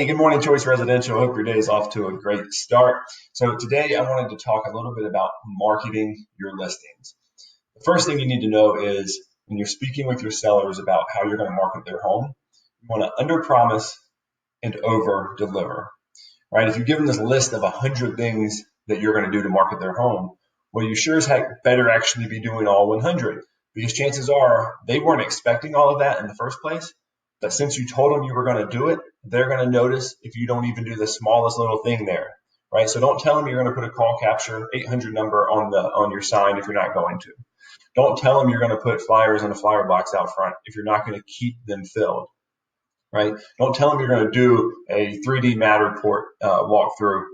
Hey, good morning, Choice Residential. Hope your day is off to a great start. So today I wanted to talk a little bit about marketing your listings. The first thing you need to know is when you're speaking with your sellers about how you're going to market their home, you want to under promise and over deliver, right? If you give them this list of 100 things that you're going to do to market their home, well, you sure as heck better actually be doing all 100, because chances are they weren't expecting all of that in the first place. But since you told them you were going to do it, they're going to notice if you don't even do the smallest little thing there, right? So don't tell them you're going to put a call capture 800 number on your sign if you're not going to. Don't tell them you're going to put flyers in a flyer box out front if you're not going to keep them filled, right? Don't tell them you're going to do a 3D Matterport walkthrough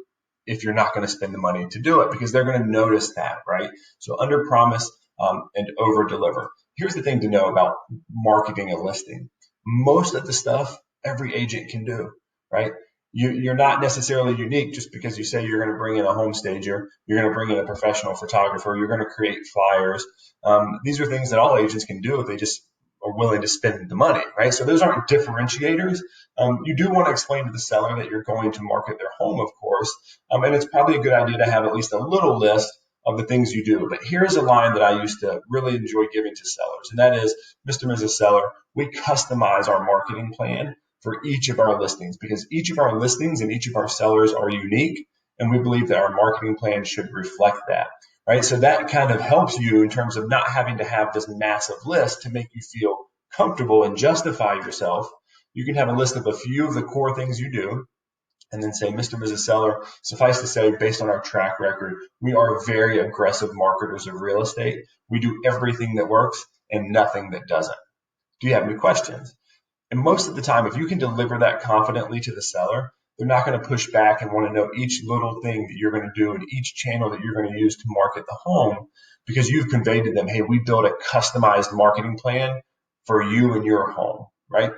if you're not going to spend the money to do it, because they're going to notice that, right? So under promise and over deliver. Here's the thing to know about marketing a listing. Most of the stuff every agent can do, right? You're not necessarily unique just because you say you're going to bring in a home stager, you're going to bring in a professional photographer, you're going to create flyers. These are things that all agents can do if they just are willing to spend the money, right? So those aren't differentiators. You do want to explain to the seller that you're going to market their home, of course, and it's probably a good idea to have at least a little list of the things you do. But here's a line that I used to really enjoy giving to sellers, and that is, Mr. and Mrs. Seller, we customize our marketing plan for each of our listings, because each of our listings and each of our sellers are unique, and we believe that our marketing plan should reflect that, right? So that kind of helps you in terms of not having to have this massive list to make you feel comfortable and justify yourself. You can have a list of a few of the core things you do, and then say, Mr. and Mrs. Seller, suffice to say, based on our track record, we are very aggressive marketers of real estate. We do everything that works and nothing that doesn't. Do you have any questions? And most of the time, if you can deliver that confidently to the seller, they're not going to push back and want to know each little thing that you're going to do and each channel that you're going to use to market the home, because you've conveyed to them, hey, we built a customized marketing plan for you and your home, right?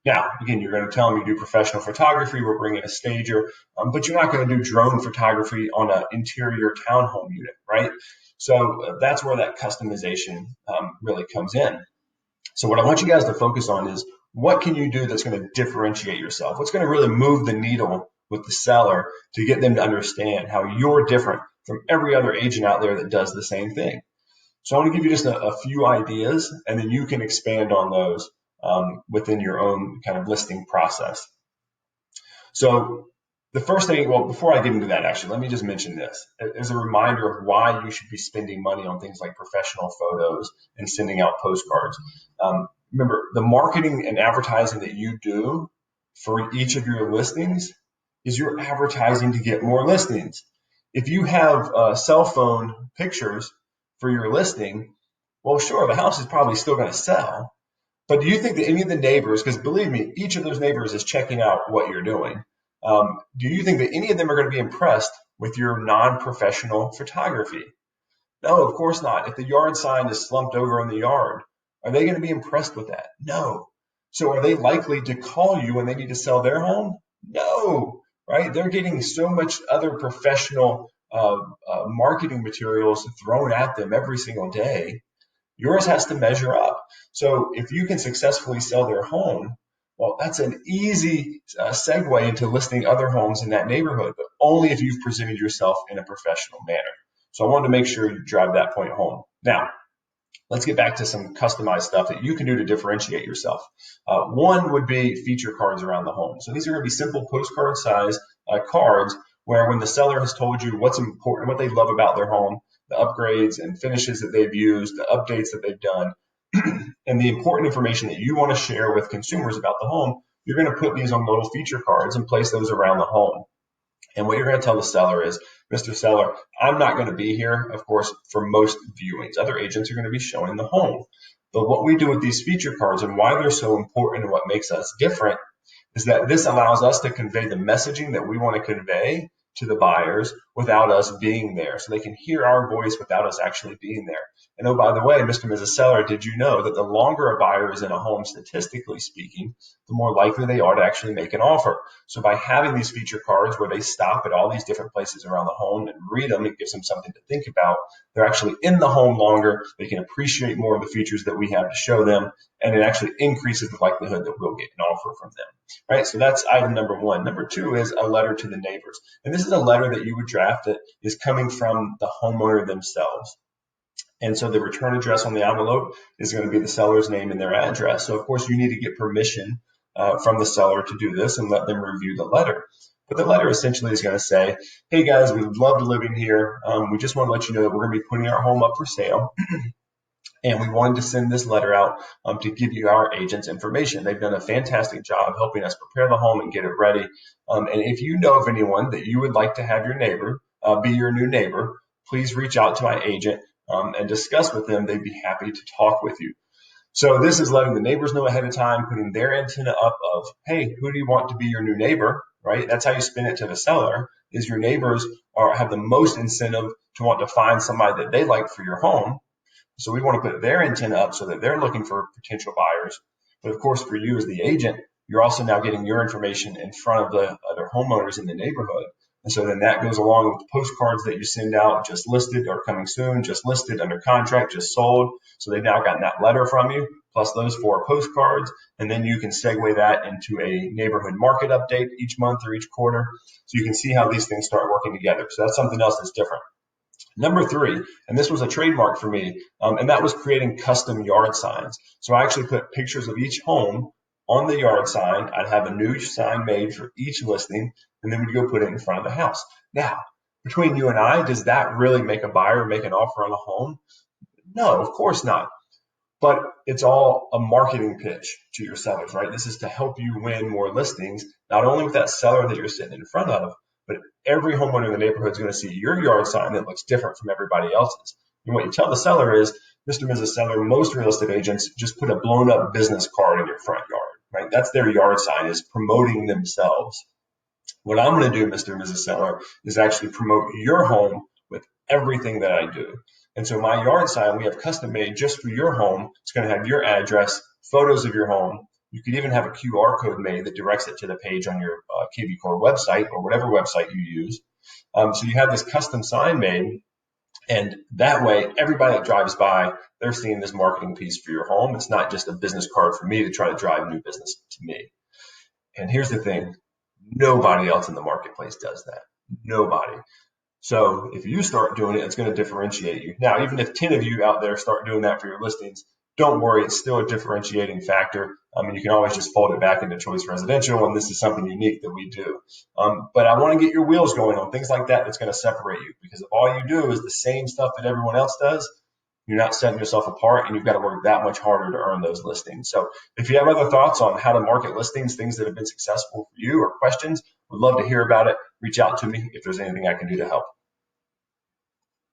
Now, again, you're going to tell them you do professional photography, we're bringing a stager, but you're not going to do drone photography on an interior townhome unit, right? So that's where that customization really comes in. So what I want you guys to focus on is, what can you do that's going to differentiate yourself? What's going to really move the needle with the seller to get them to understand how you're different from every other agent out there that does the same thing? So I want to give you just a few ideas, and then you can expand on those within your own kind of listing process. So the first thing, well, before I get into that, actually, let me just mention this as a reminder of why you should be spending money on things like professional photos and sending out postcards. Remember, the marketing and advertising that you do for each of your listings is you're advertising to get more listings. If you have cell phone pictures for your listing, well, sure, the house is probably still going to sell. But do you think that any of the neighbors, because believe me, each of those neighbors is checking out what you're doing, do you think that any of them are going to be impressed with your non-professional photography? No, of course not. If the yard sign is slumped over in the yard, are they going to be impressed with that? No. So are they likely to call you when they need to sell their home? No, right? They're getting so much other professional marketing materials thrown at them every single day. Yours has to measure up. So if you can successfully sell their home, well, that's an easy segue into listing other homes in that neighborhood, but only if you've presented yourself in a professional manner. So I wanted to make sure you drive that point home. Now, let's get back to some customized stuff that you can do to differentiate yourself. One would be feature cards around the home. So these are going to be simple postcard size cards where when the seller has told you what's important, what they love about their home, the upgrades and finishes that they've used, the updates that they've done, and the important information that you want to share with consumers about the home, you're going to put these on little feature cards and place those around the home. And what you're going to tell the seller is, Mr. Seller, I'm not going to be here, of course, for most viewings. Other agents are going to be showing the home. But what we do with these feature cards and why they're so important and what makes us different is that this allows us to convey the messaging that we want to convey to the buyers without us being there. So they can hear our voice without us actually being there. And oh, by the way, Mr. and Mrs. Seller, did you know that the longer a buyer is in a home, statistically speaking, the more likely they are to actually make an offer? So by having these feature cards where they stop at all these different places around the home and read them, it gives them something to think about. They're actually in the home longer. They can appreciate more of the features that we have to show them. and it actually increases the likelihood that we'll get an offer from them, right? So that's item number one. Number two is a letter to the neighbors. And this is a letter that you would draft that is coming from the homeowner themselves. And so the return address on the envelope is going to be the seller's name and their address. So of course you need to get permission from the seller to do this and let them review the letter. But the letter essentially is going to say, hey guys, we'd love to live in here. We just want to let you know that we're going to be putting our home up for sale. And we wanted to send this letter out to give you our agent's information. They've done a fantastic job helping us prepare the home and get it ready. And if you know of anyone that you would like to have your neighbor be your new neighbor, please reach out to my agent and discuss with them. They'd be happy to talk with you. So this is letting the neighbors know ahead of time, putting their antenna up of, hey, who do you want to be your new neighbor, right? That's how you spin it to the seller, is your neighbors have the most incentive to want to find somebody that they like for your home. So we want to put their antenna up so that they're looking for potential buyers. But of course, for you as the agent, you're also now getting your information in front of the other homeowners in the neighborhood. And so then that goes along with the postcards that you send out, just listed or coming soon, just listed, under contract, just sold. So they've now gotten that letter from you, plus those 4 postcards. And then you can segue that into a neighborhood market update each month or each quarter. So you can see how these things start working together. So that's something else that's different. Number 3, and this was a trademark for me, and that was creating custom yard signs. So I actually put pictures of each home on the yard sign. I'd have a new sign made for each listing, and then we'd go put it in front of the house. Now, between you and I, does that really make a buyer make an offer on a home? No, of course not. But it's all a marketing pitch to your sellers, right? This is to help you win more listings, not only with that seller that you're sitting in front of, but every homeowner in the neighborhood is going to see your yard sign that looks different from everybody else's. And what you tell the seller is, Mr. and Mrs. Seller, most real estate agents just put a blown up business card in your front yard, right? That's their yard sign, is promoting themselves. What I'm going to do, Mr. and Mrs. Seller, is actually promote your home with everything that I do. And so my yard sign, we have custom made just for your home. It's going to have your address, photos of your home. You could even have a QR code made that directs it to the page on your kvCORE website or whatever website you use. So you have this custom sign made, and that way everybody that drives by, they're seeing this marketing piece for your home. It's not just a business card for me to try to drive new business to me. And here's the thing, nobody else in the marketplace does that. Nobody. So if you start doing it, it's going to differentiate you. Now, even if 10 of you out there start doing that for your listings, don't worry, it's still a differentiating factor. I mean, you can always just fold it back into Choice Residential, and this is something unique that we do. But I want to get your wheels going on things like that that's going to separate you, because if all you do is the same stuff that everyone else does, you're not setting yourself apart, and you've got to work that much harder to earn those listings. So if you have other thoughts on how to market listings, things that have been successful for you, or questions, would love to hear about it. Reach out to me if there's anything I can do to help.